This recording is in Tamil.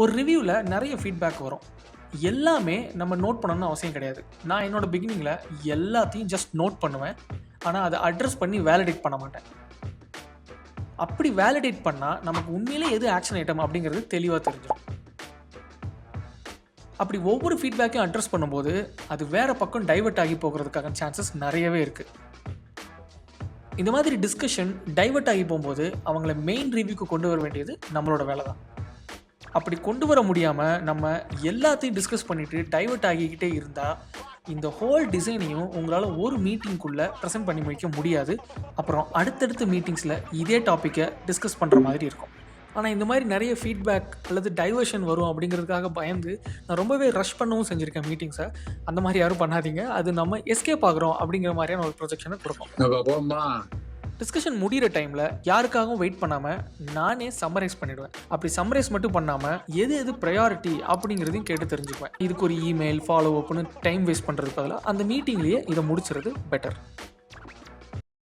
ஒரு ரிவ்யூவில் நிறைய ஃபீட்பேக் வரும். எல்லாமே நம்ம நோட் பண்ணணும்னு அவசியம் கிடையாது. நான் என்னோட பிகினிங்கில் எல்லாத்தையும் ஜஸ்ட் நோட் பண்ணுவேன். ஆனால் அதை அட்ரஸ் பண்ணி வேலிடேட் பண்ண மாட்டேன். அப்படி வேலிடேட் பண்ணால் நமக்கு உண்மையிலே எது ஆக்ஷன் ஐட்டம் அப்படிங்கிறது தெளிவாக தெரிஞ்சிடும். அப்படி ஒவ்வொரு ஃபீட்பேக்கையும் அட்ரஸ் பண்ணும்போது அது வேறு பக்கம் டைவர்ட் ஆகி போகிறதுக்கான சான்சஸ் நிறையவே இருக்குது. இந்த மாதிரி டிஸ்கஷன் டைவர்ட் ஆகி போகும்போது அவங்கள மெயின் ரிவ்யூக்கு கொண்டு வர வேண்டியது நம்மளோட வேலை தான். அப்படி கொண்டு வர முடியாமல் நம்ம எல்லாத்தையும் டிஸ்கஸ் பண்ணிவிட்டு டைவர்ட் ஆகிக்கிட்டே இருந்தால் இந்த ஹோல் டிசைனையும் உங்களால் ஒரு மீட்டிங்குள்ளே ப்ரெசென்ட் பண்ணி முடிக்க முடியாது. அப்புறம் அடுத்தடுத்த மீட்டிங்ஸில் இதே டாப்பிக்கை டிஸ்கஸ் பண்ணுற மாதிரி இருக்கும். ஆனால் இந்த மாதிரி நிறைய ஃபீட்பேக் அல்லது டைவர்ஷன் வரும் அப்படிங்கிறதுக்காக பயந்து நான் ரொம்பவே ரஷ் பண்ணவும் செஞ்சுருக்கேன் மீட்டிங்ஸை. அந்த மாதிரி யாரும் பண்ணாதீங்க. அது நம்ம எஸ்கேப் ஆகிறோம் அப்படிங்கிற மாதிரியான ஒரு ப்ரொஜெக்ஷனை கொடுக்கும். டிஸ்கஷன் முடிகிற டைமில் யாருக்காகவும் வெயிட் பண்ணாமல் நானே சம்மரைஸ் பண்ணிவிடுவேன். அப்படி சம்மரைஸ் மட்டும் பண்ணாமல் எது எது ப்ரையாரிட்டி அப்படிங்கிறதையும் கேட்டு தெரிஞ்சுக்குவேன். இதுக்கு ஒரு இமெயில் ஃபாலோ அப்னு டைம் வேஸ்ட் பண்ணுறதுக்கு பதிலாக அந்த மீட்டிங்லேயே இதை முடிச்சுறது பெட்டர்.